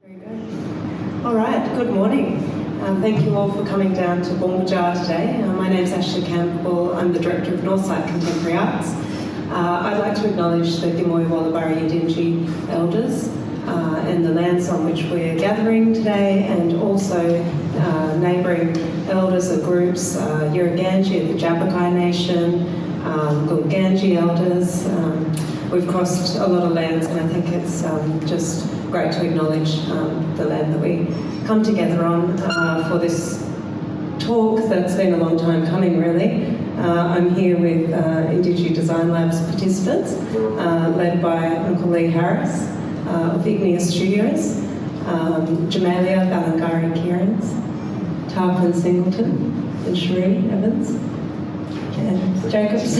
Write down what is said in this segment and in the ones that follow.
Very good. All right, good morning. Thank you all for coming down to Boonwurrung today. My name is Ashley Campbell. I'm the Director of NorthSite Contemporary Arts. I'd like to acknowledge the Gimoy Wallabarri Yidinji elders and the lands on which we're gathering today, and also neighbouring elders or groups, Yirraganji of the Jabbergai Nation, Gulganji elders. We've crossed a lot of lands, and I think it's just great to acknowledge the land that we come together on for this talk that's been a long time coming, really. I'm here with IndigeDesignLabs participants, led by Uncle Lee Harris of Ingeous Studios, Jamalia Balangari Kierans, Tarquin Singleton, and Cherie Evans, and Jacobs.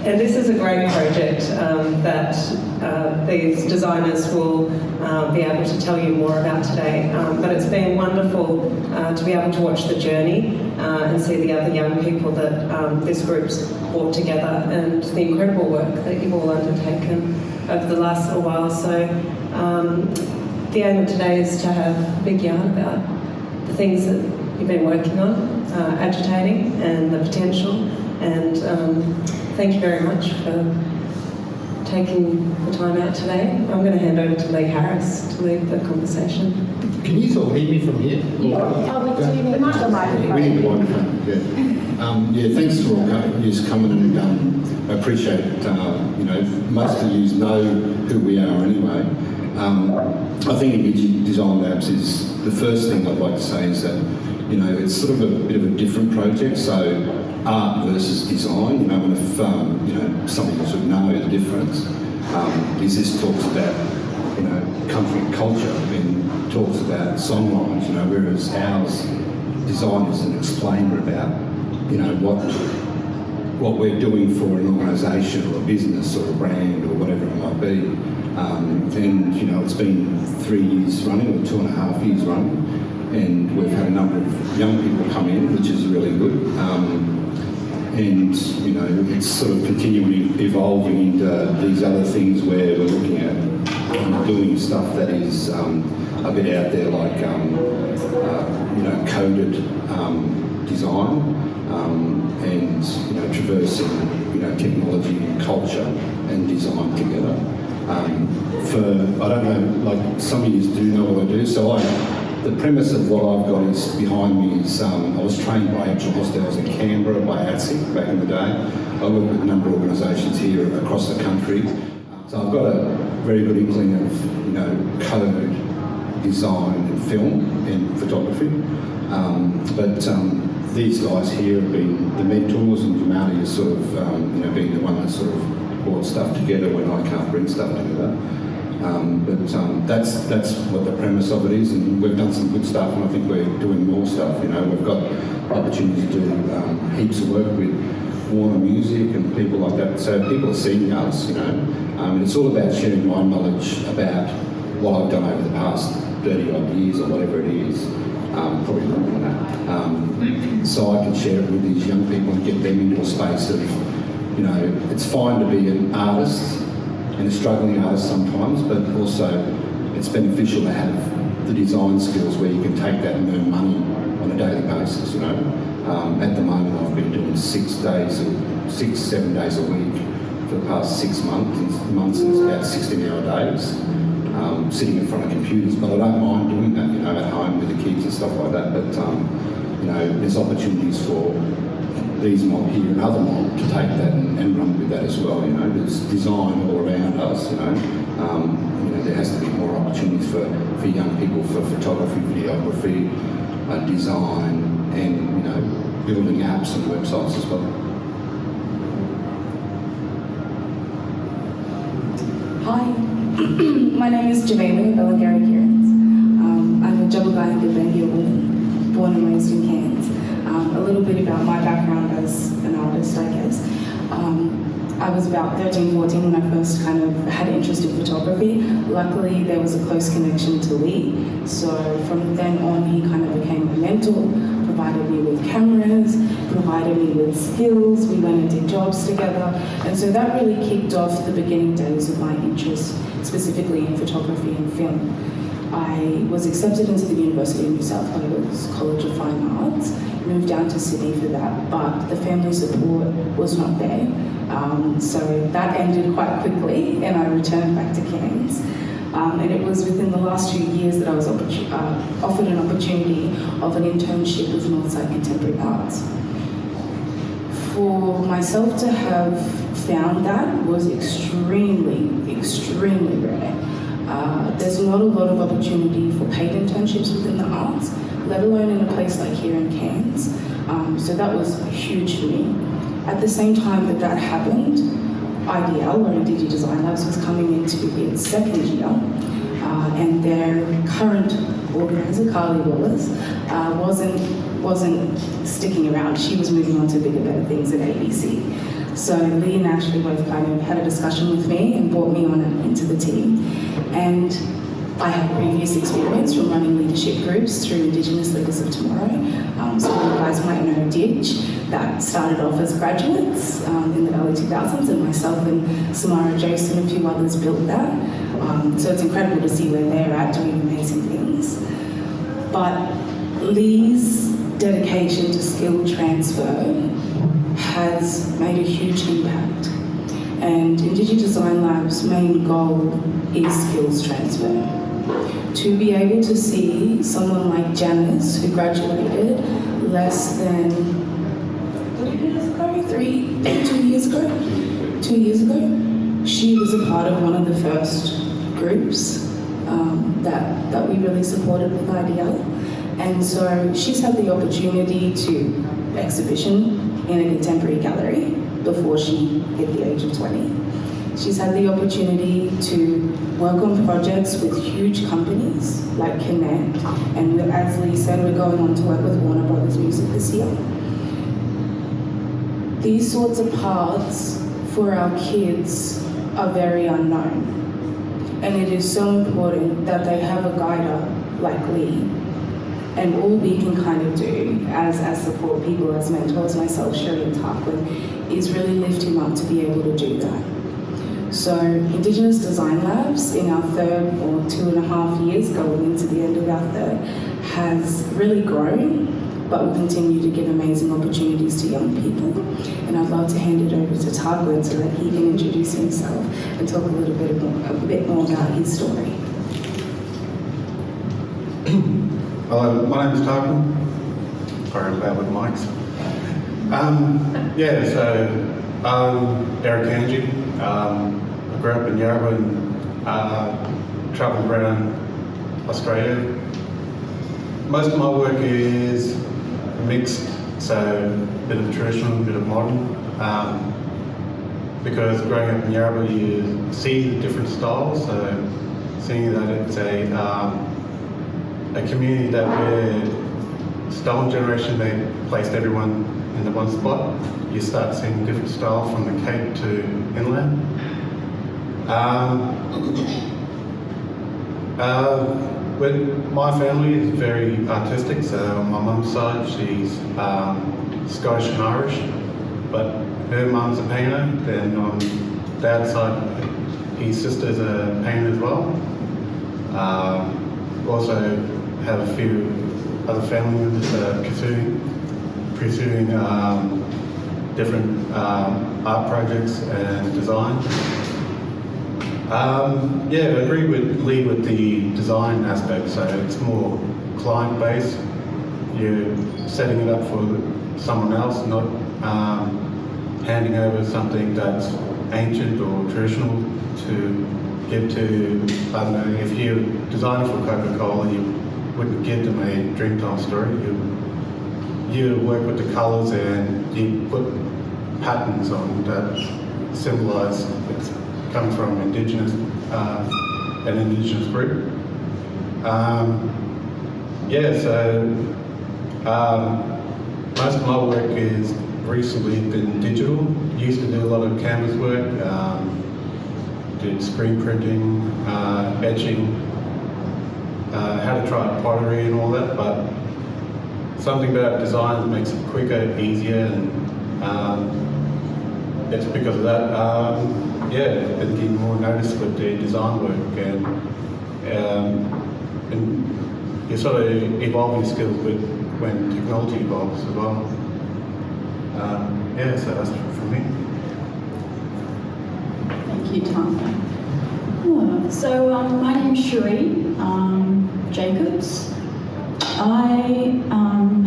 And this is a great project that these designers will be able to tell you more about today. But it's been wonderful to be able to watch the journey and see the other young people that this group's brought together, and the incredible work that you've all undertaken over the last little while. So the aim of today is to have a big yarn about the things that you've been working on, agitating, and the potential. And thank you very much for taking the time out today. I'm going to hand over to Lee Harris to lead the conversation. Can you all hear me from here? We need the microphone. We need the microphone, yeah. Thanks for all you coming, and I appreciate it. Most of you know who we are anyway. I think IndigeDesignLabs is, the first thing I'd like to say is that, it's sort of a bit of a different project. So art versus design, and if some people should know the difference, is this talks about country and culture, and talks about songlines, whereas ours, design is an explainer about what we're doing for an organisation or a business or a brand or whatever it might be. And it's been 3 years running, or 2.5 years running, and we've had a number of young people come in, which is really good. And it's sort of continually evolving into these other things where we're looking at doing stuff that is a bit out there, like coded design, and traversing technology and culture and design together. I don't know, like some of you do know what I do, so the premise of what I've got is behind me is I was trained by Aboriginal hostels in Canberra by ATSI back in the day. I work with a number of organisations here across the country. So I've got a very good inkling of code, design and film and photography. But these guys here have been the mentors, and Jamali has sort of being the one that sort of brought stuff together when I can't bring stuff together. But that's what the premise of it is, and we've done some good stuff, and I think we're doing more stuff. We've got opportunities to do heaps of work with Warner Music and people like that. So people are seeing us, and it's all about sharing my knowledge about what I've done over the past 30 odd years or whatever it is, probably longer than that. So I can share it with these young people and get them into a space of, it's fine to be an artist and a struggling artist sometimes, but also it's beneficial to have the design skills where you can take that and earn money on a daily basis. At the moment I've been doing 7 days a week for the past 6 months, and it's about 16-hour days, sitting in front of computers. But I don't mind doing that, at home with the kids and stuff like that. But there's opportunities for these mob here and other mob to take that and run with that as well. There's design all around us. There has to be more opportunities for young people for photography, videography, design, and building apps and websites as well. Hi, my name is Jamalia Balangari Kierans. I'm a Jabbergai and Gulganji woman, born and raised in Cairns. A little bit about my background as an artist, I guess. I was about 13, 14 when I first kind of had an interest in photography. Luckily, there was a close connection to Lee. So from then on, he kind of became a mentor for provided me with cameras, provided me with skills. We went and did jobs together. And so that really kicked off the beginning days of my interest, specifically in photography and film. I was accepted into the University of New South Wales College of Fine Arts, moved down to Sydney for that, but the family support was not there. So that ended quite quickly and I returned back to Cairns. And it was within the last 2 years that I was offered an opportunity of an internship with NorthSite Contemporary Arts. For myself to have found that was extremely, extremely rare. There's not a lot of opportunity for paid internships within the arts, let alone in a place like here in Cairns. So that was huge for me. At the same time that that happened, IDL, or IndigeDesignLabs, was coming into its second year, and their current organizer, Carly Wallace, wasn't sticking around. She was moving on to bigger, better things at ABC. So Lee and Ashley both kind of had a discussion with me and brought me on into the team. And I have previous experience from running leadership groups through Indigenous Leaders of Tomorrow. So you guys might know Ditch. That started off as graduates in the early 2000s, and myself and Samara Jose and a few others built that. So it's incredible to see where they're at doing amazing things. But Lee's dedication to skill transfer has made a huge impact. And IndigeDesignLabs' main goal is skills transfer. To be able to see someone like Janice, who graduated less than 2 years ago, she was a part of one of the first groups that we really supported with IDL. And so she's had the opportunity to exhibition in a contemporary gallery before she hit the age of 20. She's had the opportunity to work on projects with huge companies like Connect, and as Lee said, we're going on to work with Warner Brothers Music this year. These sorts of paths for our kids are very unknown, and it is so important that they have a guider like Lee. And all we can kind of do as support people, as mentors, myself, Sherry and Tarquin, is really lift him up to be able to do that. So Indigenous Design Labs, in our third or 2.5 years, going into the end of our third, has really grown, but will continue to give amazing opportunities to young people. And I'd love to hand it over to Tarquin so that he can introduce himself and talk a bit more about his story. Hello, my name is Tarquin. Sorry, I'm bad with mics. So I'm Eric Angie. I grew up in Yarra and travelled around Australia. Most of my work is mixed, so a bit of traditional, a bit of modern. Because growing up in Yarra, you see the different styles, so seeing that it's a community that we're stolen generation, they placed everyone in the one spot. You start seeing different styles from the Cape to inland. My family is very artistic, so on my mum's side she's Scottish and Irish, but her mum's a painter. Then on dad's side, his sister's a painter as well. Also have a few other family members that are pursuing different art projects and design. I agree with Lee with the design aspect, so it's more client-based. You're setting it up for someone else, not handing over something that's ancient or traditional to give to, I don't know, if you're designing for Coca-Cola, you wouldn't give them a Dreamtime story. You work with the colours and you put patterns on that symbolise it's coming from Indigenous, an Indigenous group. Most of my work is recently been digital. Used to do a lot of canvas work, did screen printing, etching, had to try pottery and all that, but something about design that makes it quicker, easier, and it's because of that, been getting more notice with the design work, and you sort of evolve your skills with when technology evolves as well. So that's from me. Thank you, Tom. So my name's Cherie Jacobs. I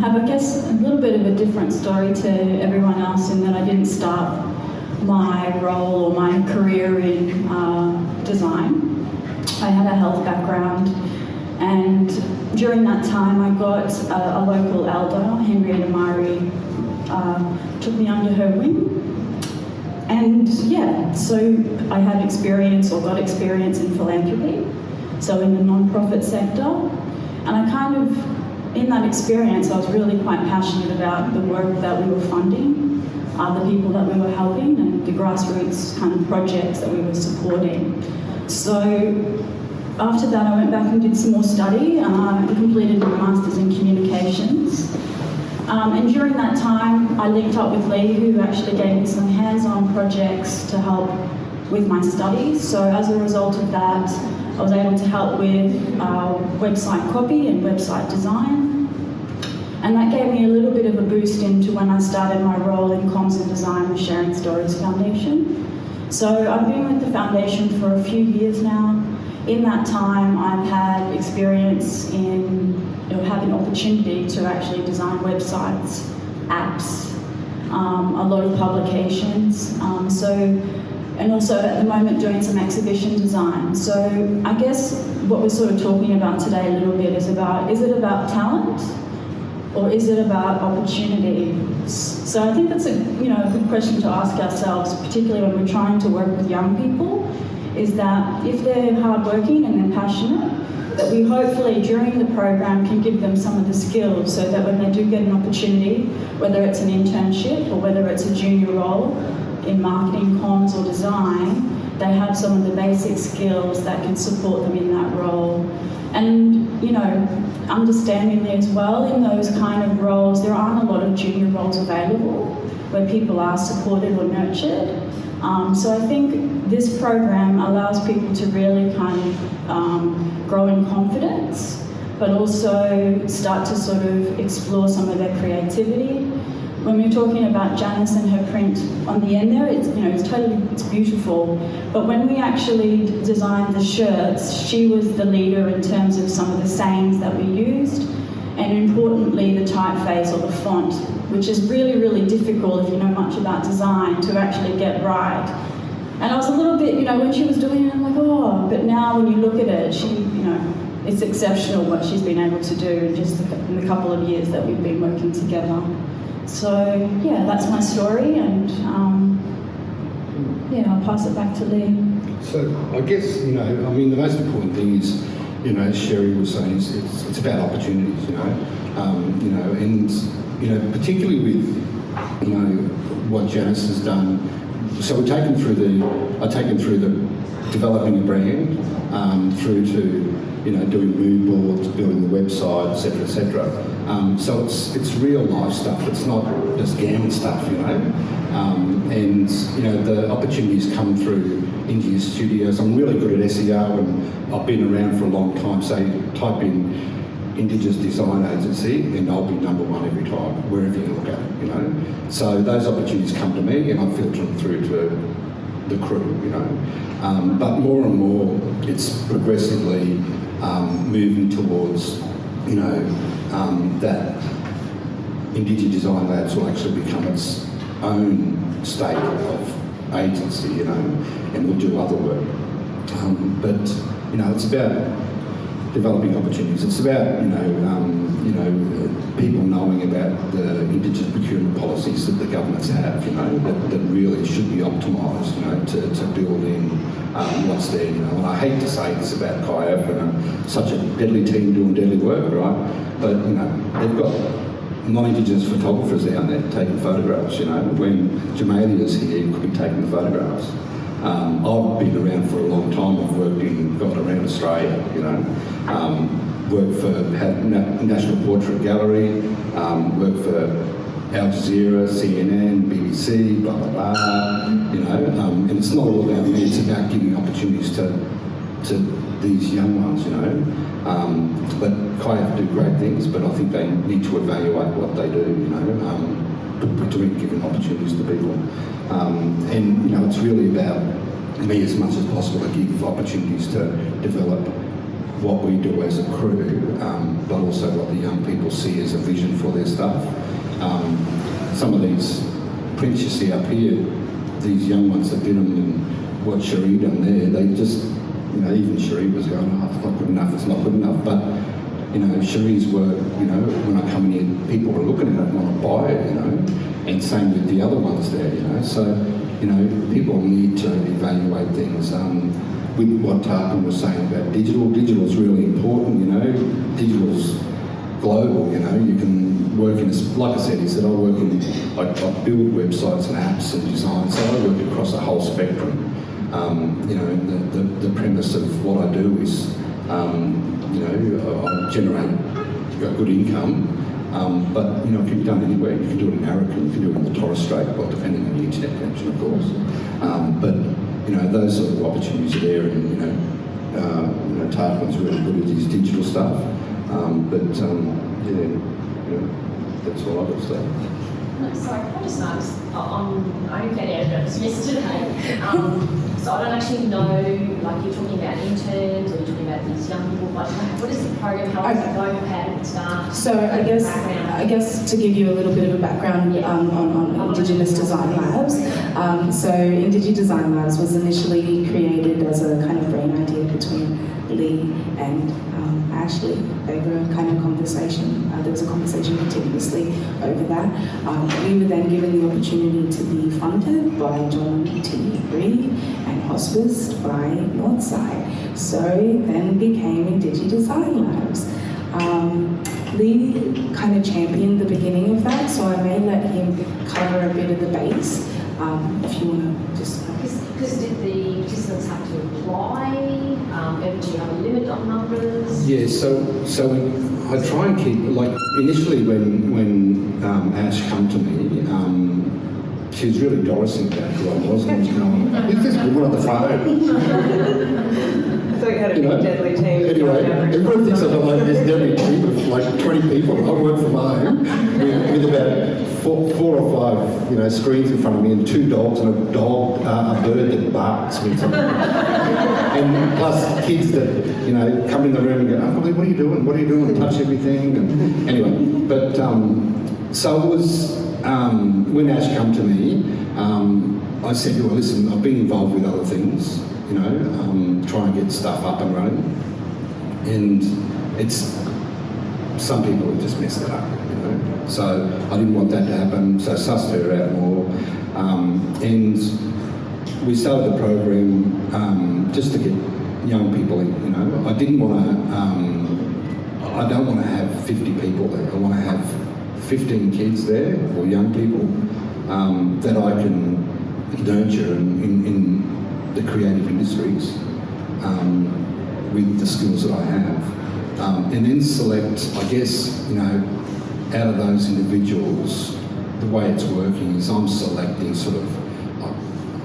have, I guess, a little bit of a different story to everyone else in that I didn't start my role or my career in design. I had a health background, and during that time I got a local elder, Henrietta Myrie, took me under her wing. And so I had experience or got experience in philanthropy, so in the non-profit sector. And I kind of, in that experience, I was really quite passionate about the work that we were funding, the people that we were helping, and the grassroots kind of projects that we were supporting. So after that, I went back and did some more study and completed my Masters in Communications. And during that time, I linked up with Lee, who actually gave me some hands-on projects to help with my studies. So as a result of that, I was able to help with website copy and website design. And that gave me a little bit of a boost into when I started my role in comms and design with Sharing Stories Foundation. So I've been with the foundation for a few years now. In that time, I've had experience in having opportunity to actually design websites, apps, a lot of publications. And also at the moment doing some exhibition design. So I guess what we're sort of talking about today a little bit is it about talent or is it about opportunity? So I think that's a good question to ask ourselves, particularly when we're trying to work with young people, is that if they're hardworking and they're passionate, that we hopefully during the program can give them some of the skills so that when they do get an opportunity, whether it's an internship or whether it's a junior role in marketing, comms or design, they have some of the basic skills that can support them in that role. And understandingly as well, in those kind of roles, there aren't a lot of junior roles available where people are supported or nurtured. So I think this program allows people to really kind of grow in confidence, but also start to sort of explore some of their creativity. When we were talking about Janice and her print on the end there, it's beautiful. But when we actually designed the shirts, she was the leader in terms of some of the sayings that we used, and importantly the typeface or the font, which is really, really difficult if you know much about design to actually get right. And I was a little bit, when she was doing it, I'm like, oh, but now when you look at it, it's exceptional what she's been able to do in just in the couple of years that we've been working together. So, that's my story, and I'll pass it back to Lee. So, I guess, the most important thing is, as Sherry was saying, it's about opportunities, and, particularly with, what Janice has done. So I've taken through the developing a brand, through to, doing mood boards, building the website, etc., etc. So it's real life stuff. It's not just gamma stuff, And the opportunities come through Ingeous Studios. I'm really good at SEO, and I've been around for a long time. So type in Indigenous Design Agency, and I'll be number one every time, wherever you look at it. So those opportunities come to me, and I filter them through to the crew. But more and more, it's progressively moving towards, that IndigeDesignLabs will actually become its own state of agency, and we'll do other work. But it's about developing opportunities. It's about people knowing about the Indigenous procurement policies that the governments have, that really should be optimised, to build in what's there, And I hate to say this about CIAF, such a deadly team doing deadly work, right? But they've got non-Indigenous photographers down there taking photographs. When Jamalia's here, you could be taking the photographs. I've been around for a long time. I've worked around Australia, work for National Portrait Gallery, work for Al Jazeera, CNN, BBC, blah, blah, blah, you know, and it's not all about me, it's about giving opportunities to these young ones, you know. But CIAF do great things, but I think they need to evaluate what they do, you know, between giving opportunities to people. And, you know, it's really about me as much as possible to give opportunities to develop what we do as a crew, but also what the young people see as a vision for their stuff. Some of these prints you see up here, these young ones that did them and what Cherie done there, they just, you know, even Cherie was going, oh, it's not good enough, it's not good enough. But, you know, Cherie's work, you know, when I come in here, people are looking at it and want to buy it, you know, and same with the other ones there, you know. So, you know, people need to evaluate things. With what Tarpon was saying about digital is really important, you know. Digital's global, you know. You can work in, like I said, he said, I build websites and apps and design, so I work across the whole spectrum. You know, the premise of what I do is, you know, I generate a good income, but, you know, it can be done anywhere. You can do it in Arakan, you can do it in the Torres Strait, well, depending on the internet connection, of course. But, you know, those sort of opportunities are there, and, you know, Tarquin's really good at his digital stuff. Yeah, you know, that's all I've got to say. No, sorry, I just noticed I only found out about this yesterday. So I don't actually know, like you're talking about interns or you're talking about these young people, like what is the program, how does it go, how did it start? So I guess to give you a little bit of a background on Indigenous Design Labs. So IndigeDesignLabs was initially created as a kind of brain idea between Lee and Ashley. They were kind of conversation. There was a conversation continuously over that. We were then given the opportunity to be funded by John T.Reid and hospiced by NorthSite. So then became IndigeDesignLabs. Lee kind of championed the beginning of that, so I may let him cover a bit of the base. If you want to just... Because did the participants have to apply? Do you have a limit on numbers? Yeah, so I try and keep, like, initially when Ash come to me, she was really Dorising about who I was, and she was going, who's this woman on the phone? So we had a big deadly team. Anyway, everyone thinks I've got like this deadly team of like 20 people. I work from home with about four or five, you know, screens in front of me and 2 dogs and a bird that barks with something. And plus kids that, you know, come in the room and go, oh, what are you doing? What are you doing? Touch everything. And anyway, but so it was when Ash come to me, I said to her, listen, I've been involved with other things, you know, try and get stuff up and running. And it's, some people have just messed it up, you know. So I didn't want that to happen, so I sussed her out more. And we started the program just to get young people in, you know. I didn't want to, I don't want to have 50 people there. I want to have 15 kids there, or young people, that I can nurture in the creative industries with the skills that I have. And then select, I guess, you know, out of those individuals, the way it's working is I'm selecting sort of,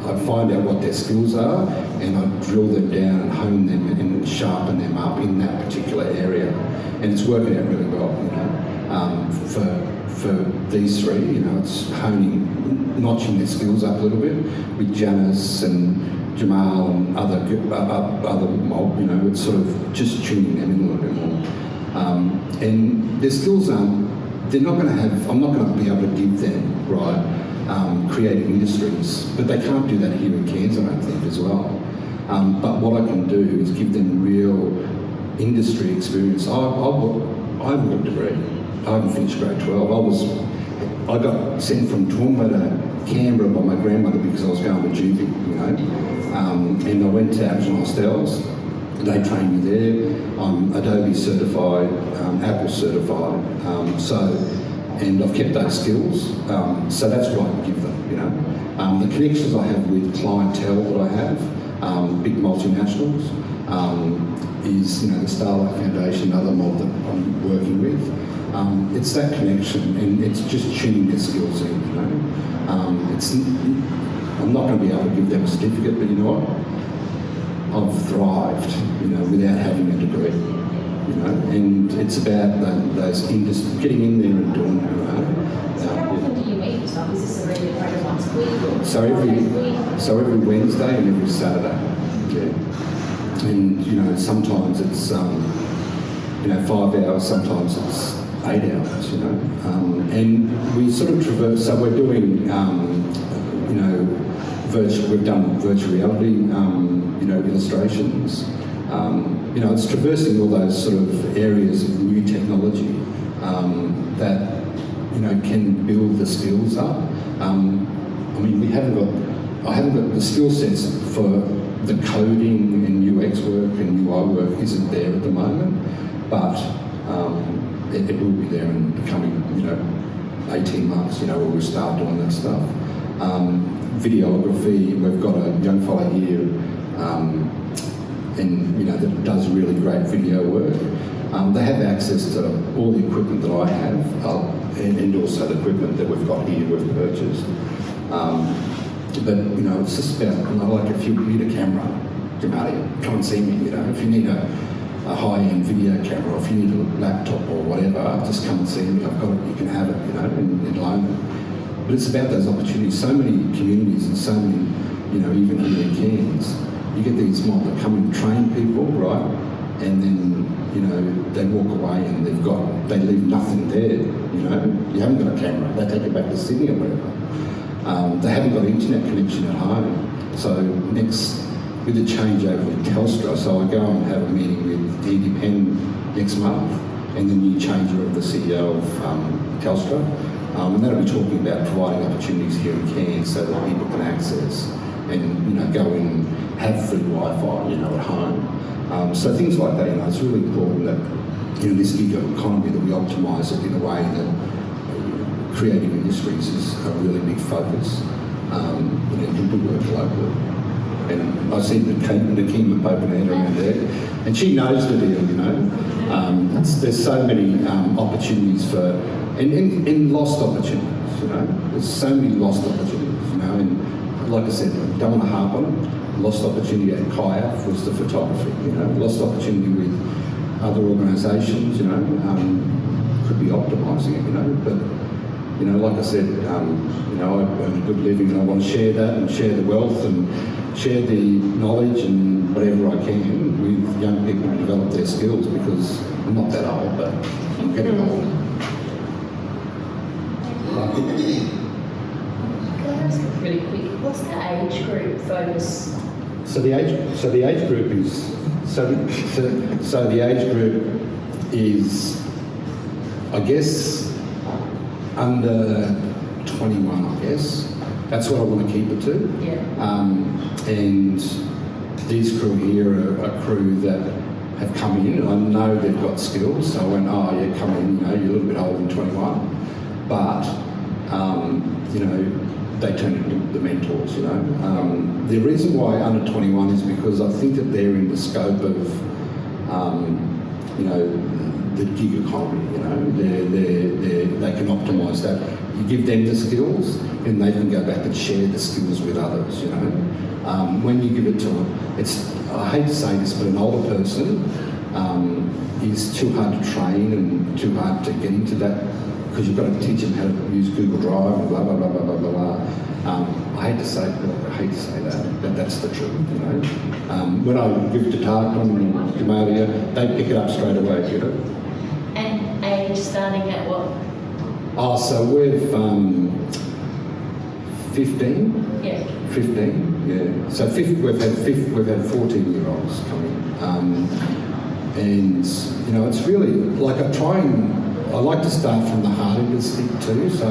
I find out what their skills are and I drill them down and hone them and sharpen them up in that particular area. And it's working out really well, you know. For these 3, you know, it's honing, notching their skills up a little bit with Janice and Jamal and other mob, you know. It's sort of just tuning them in a little bit more. And their skills they're not going to have, I'm not going to be able to give them, right, creative industries, but they can't do that here in Cairns, I don't think, as well. But what I can do is give them real industry experience. I haven't got a degree. I haven't finished grade 12. I got sent from Toowoomba to Canberra by my grandmother because I was going to juvie, you know. And I went to Aboriginal hostels. They trained me there. I'm Adobe certified, Apple certified. And I've kept those skills. So that's what I can give them, you know. The connections I have with clientele that I have, big multinationals, is, the Starlight Foundation, another mob that I'm working with. It's that connection, and it's just tuning their skills in, I'm not going to be able to give them a certificate, but you know what? I've thrived, without having a degree, and it's about those getting in there and doing it, So how often do you meet this time? Is this a regular program once a week? So every Wednesday and every Saturday, yeah. And sometimes it's 5 hours, sometimes it's 8 hours, and we sort of traverse. So we're doing we've done virtual reality, illustrations. It's traversing all those sort of areas of new technology that can build the skills up. I haven't got the skill sets for the coding and UX work and UI work isn't there at the moment, but it will be there in the coming 18 months. Where we'll start doing that stuff. Videography, we've got a young fellow here that does really great video work. They have access to all the equipment that I have, and also the equipment that we've got here we've purchased. But it's just about, if you need a camera, come and see me. If you need a high-end video camera, or if you need a laptop or whatever, just come and see me. I've got it. You can have it, and loan it. But it's about those opportunities. So many communities and so many, even here in Cairns, you get these mob that come and train people, right? And then, they walk away and they leave nothing there, You haven't got a camera. They take it back to Sydney or wherever. They haven't got an internet connection at home. So with the changeover with Telstra, so I go and have a meeting with Andy Penn next month, and the new changer of the CEO of Telstra. And that'll be talking about providing opportunities here in Cairns so that people can access and go and have free Wi-Fi, at home. So things like that, it's really important that this gig economy that we optimise it in a way that creative industries is a really big focus. People work locally. And I see the Kima Popanetta around there, and she knows the deal, there's so many opportunities for, and lost opportunities, There's so many lost opportunities, and like I said, I don't want to harp on it. Lost opportunity at KIAF was the photography, Lost opportunity with other organisations, could be optimising it, but like I said, I earn a good living and I want to share that and share the wealth and share the knowledge and whatever I can with young people to develop their skills, because I'm not that old, but I'm getting old. Can I ask really quick, what's the age group focus? So the age group is, I guess, under 21, I guess. That's what I want to keep it to. Yeah. And these crew here are a crew that have come in, and I know they've got skills, so I went, come in, you're a little bit older than 21. But, they turn into the mentors, The reason why under 21 is because I think that they're in the scope of, the gig economy, they can optimise that. You give them the skills, and they can go back and share the skills with others, When you give it to them, I hate to say this, but an older person is too hard to train and too hard to get into that, because you've got to teach them how to use Google Drive and blah, blah, blah, blah, blah, blah, blah. I hate to say that, but that's the truth, When I give it to Tarkman and Jamalia, they pick it up straight away, And age starting at what? So we've 15. Yeah. 15, yeah. So we've had 14-year-olds coming, and it's really like I like to start from the heart end of the stick too. So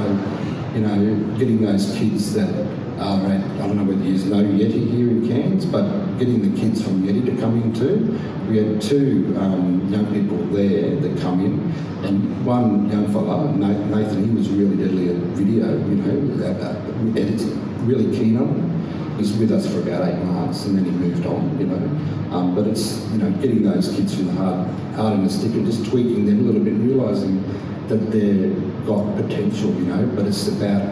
getting those kids that are at, I don't know whether you know Yeti here in Cairns, but getting the kids from Yeti to come in too. We had 2 young people there that come in, and one young fella, Nathan, he was really deadly at video, editing, really keen on it. was with us for about 8 months, and then he moved on, you know. But it's, you know, getting those kids from the hard in the stick and just tweaking them a little bit, realising that they've got potential, you know, but it's about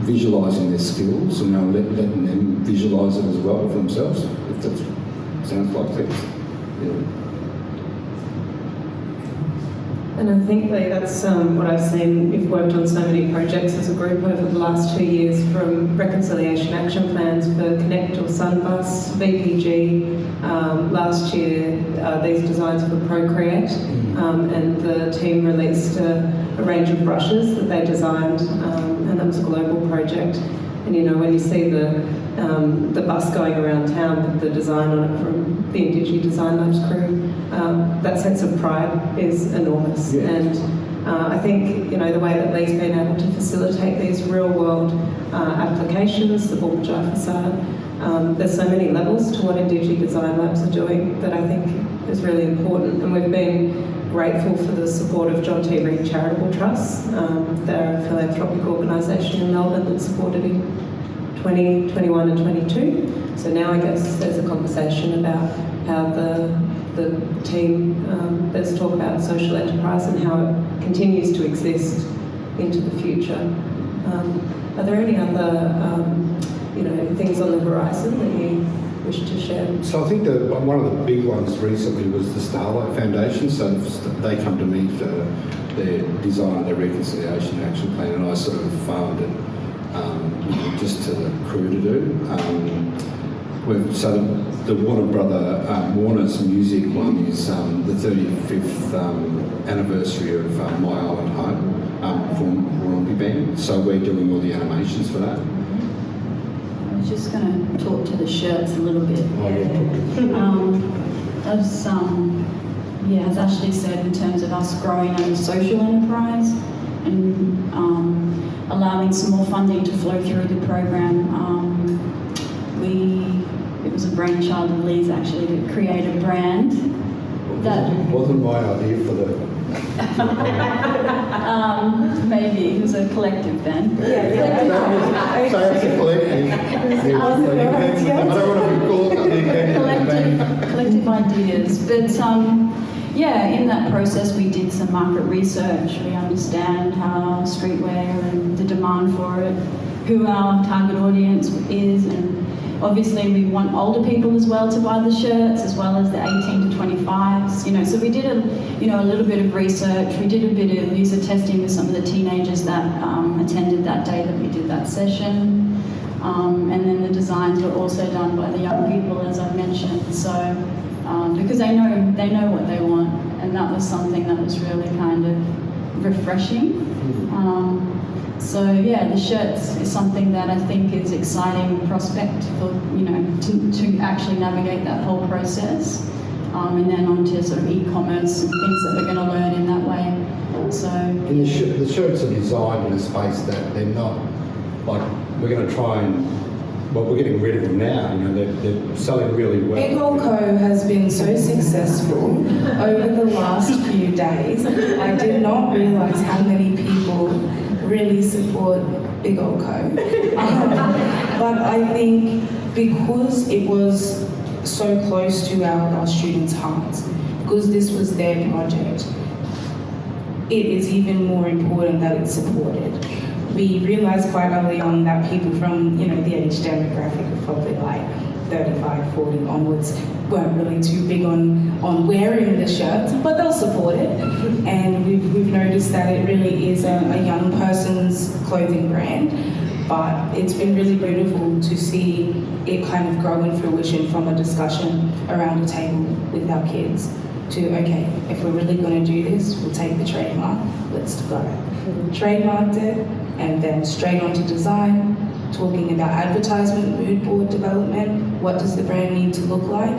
visualising their skills and, you know, letting them visualise it as well for themselves, if that sounds like sense. Yeah. And I think that's what I've seen. We've worked on so many projects as a group over the last 2 years, from reconciliation action plans for Connect or Sunbus, VPG. Last year, these designs for Procreate, and the team released a range of brushes that they designed, and that was a global project. And you know, when you see the bus going around town with the design on it from the IndigeDesignLabs crew, that sense of pride is enormous. Yeah. And I think, you know, the way that Lee's been able to facilitate these real-world applications, the Bulljaw facade, there's so many levels to what IndigeDesignLabs are doing that I think is really important. And we've been grateful for the support of John T.Reid Charitable Trust. They're a philanthropic organisation in Melbourne that supported in 2021 and 22. So now I guess there's a conversation about how the team, there's talk about social enterprise and how it continues to exist into the future. Are there any other you know, things on the horizon that you wish to share? So I think one of the big ones recently was the Starlight Foundation. So they come to me for their design, their reconciliation action plan, and I sort of farmed it you know, just to the crew to do. So the Warner's music one is the 35th anniversary of My Island Home from Warumpi Band. So we're doing all the animations for that. I was just going to talk to the shirts a little bit. As Ashley said, in terms of us growing as a social enterprise and allowing some more funding to flow through the program, it was a brainchild of Lee's actually to create a brand that wasn't my idea for the. maybe it was a collective then. So it's a collective. I don't want to be called collective ideas, but in that process we did some market research. We understand how streetwear and the demand for it, who our target audience is, and obviously we want older people as well to buy the shirts, as well as the 18 to 25s. You know, so we did a little bit of research. We did a bit of user testing with some of the teenagers that attended that day that we did that session, and then the designs were also done by the young people, as I mentioned. So because they know what they want, and that was something that was really kind of refreshing. The shirts is something that I think is exciting prospect for, you know, to actually navigate that whole process, and then onto sort of e-commerce and things that we're going to learn in that way. So and the shirts are designed in a space that they're not like we're going to try and. Well, we're getting rid of them now. You know, they're selling really well. Big Old Co has been so successful over the last few days. I did not realise how many people really support Big Old Co. But I think because it was so close to our students' hearts, because this was their project, it is even more important that it's supported. We realised quite early on that people from, you know, the age demographic of probably like 35, 40 onwards weren't really too big on wearing the shirts, but they'll support it. And we've noticed that it really is a young person's clothing brand, but it's been really beautiful to see it kind of grow in fruition from a discussion around a table with our kids to, okay, if we're really going to do this, we'll take the trademark, let's go. Trademarked it, and then straight on to design, talking about advertisement, mood board development, what does the brand need to look like,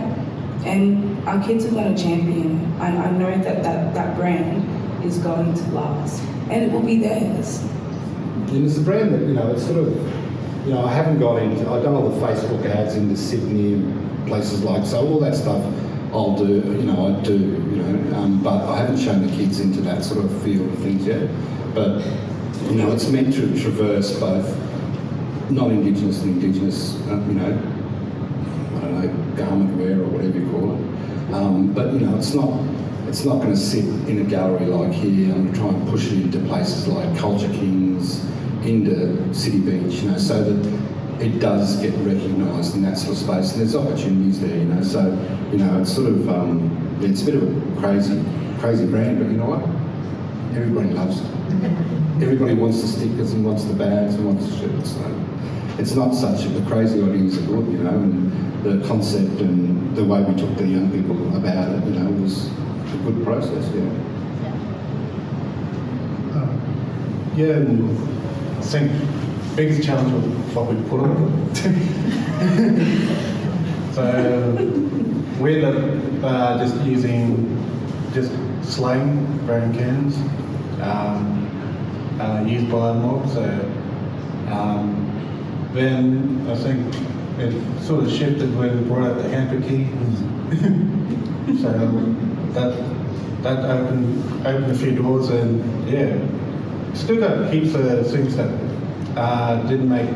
and our kids are going to champion it. I know that brand is going to last, and it will be theirs. And it's a brand that, you know, it's sort of, you know, I've done all the Facebook ads into Sydney and places like, so all that stuff I'll do, but I haven't shown the kids into that sort of field of things yet. But, you know, it's meant to traverse both non-Indigenous and Indigenous, I don't know, garment wear or whatever you call it. But it's not going to sit in a gallery like here. I'm going to try and push it into places like Culture Kings, into City Beach, so that it does get recognised in that sort of space. And there's opportunities there, So, it's sort of, it's a bit of a crazy brand, but you know what? Everybody loves it. Everybody wants the stickers and wants the bags and wants the shirts. So it's not such the crazy ideas are good, and the concept and the way we talk to young people about it, was a good process, And I think the biggest challenge was what we put on it. So we're just using slang, brown cans, used by a mob. So then I think it sort of shifted when we brought out the hamper key. So that opened a few doors, and still got heaps of things that didn't make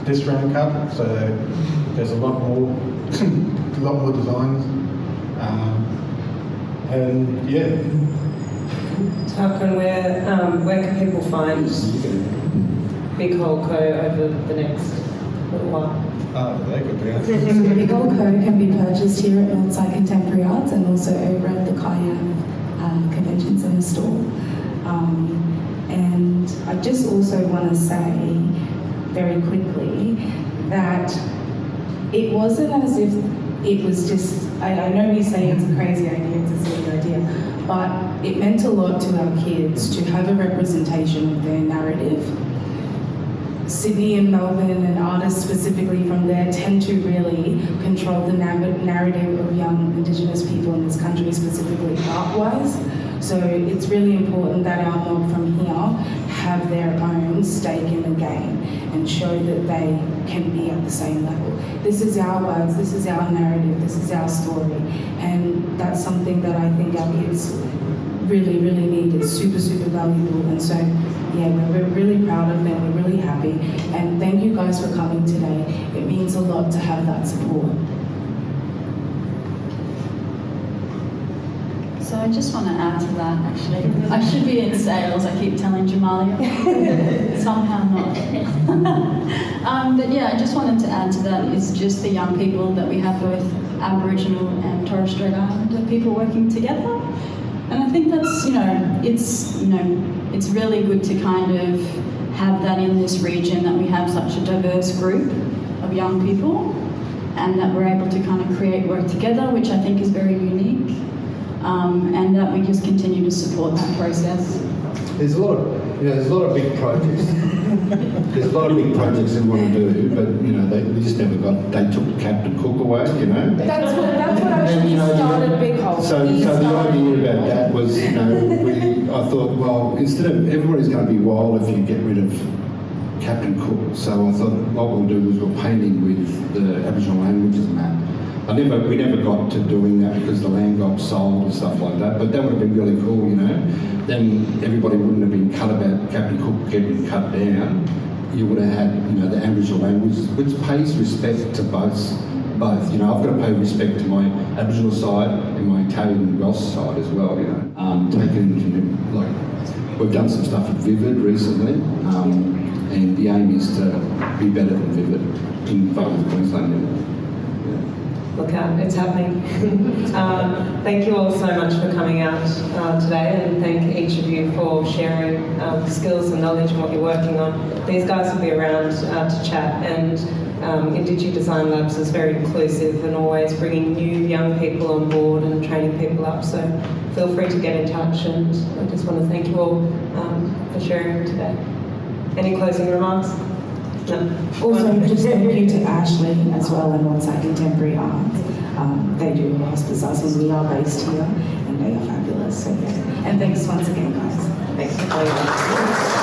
this round cup. So there's a lot more designs, and Tarquin, where can people find Big Hole Co over the next little while? They could be. Big Old Co can be purchased here at NorthSite Contemporary Arts and also over at the Cayenne Convention Centre store. And I just also want to say very quickly that it wasn't as if it was just, I know you say it's a crazy idea, it's a silly idea, but it meant a lot to our kids to have a representation of their narrative. Sydney and Melbourne and artists specifically from there tend to really control the narrative of young Indigenous people in this country, specifically art-wise. So it's really important that our mob from here have their own stake in the game and show that they can be at the same level. This is our words, this is our narrative, this is our story, and that's something that I think our kids really, really need. It's super, super valuable, and so we're really proud of them, we're really happy, and thank you guys for coming today. It means a lot to have that support. So I just want to add to that, actually. I should be in sales, I keep telling Jamalia. Somehow not. But I just wanted to add to that is just the young people that we have, both Aboriginal and Torres Strait Islander people working together. And I think that's, it's really good to kind of have that in this region, that we have such a diverse group of young people and that we're able to kind of create work together, which I think is very unique. And that we just continue to support that process. There's a lot of big projects. There's a lot of big projects they want to do, but they just never they took Captain Cook away, That's what actually started Big Hole. So the idea about that was, I thought, well, instead of everybody's going to be wild if you get rid of Captain Cook, so I thought what we'll do is we're painting with the Aboriginal languages map. We never got to doing that because the land got sold and stuff like that, but that would have been really cool, Then everybody wouldn't have been cut about Captain Cook getting cut down. You would have had, the Aboriginal languages, which pays respect to both. I've got to pay respect to my Aboriginal side and my Italian and Welsh side as well, we've done some stuff at Vivid recently, and the aim is to be better than Vivid in both Queensland. Look out, it's happening. Thank you all so much for coming out today, and thank each of you for sharing skills and knowledge and what you're working on. These guys will be around to chat, and IndigeDesignLabs is very inclusive and always bringing new young people on board and training people up, so feel free to get in touch, and I just want to thank you all for sharing today. Any closing remarks? No. Also, just thank you to Ashley as well and NorthSite Contemporary Arts. They do hospice us, and we are based here, and they are fabulous. So, and thanks once again, guys. Thanks for coming.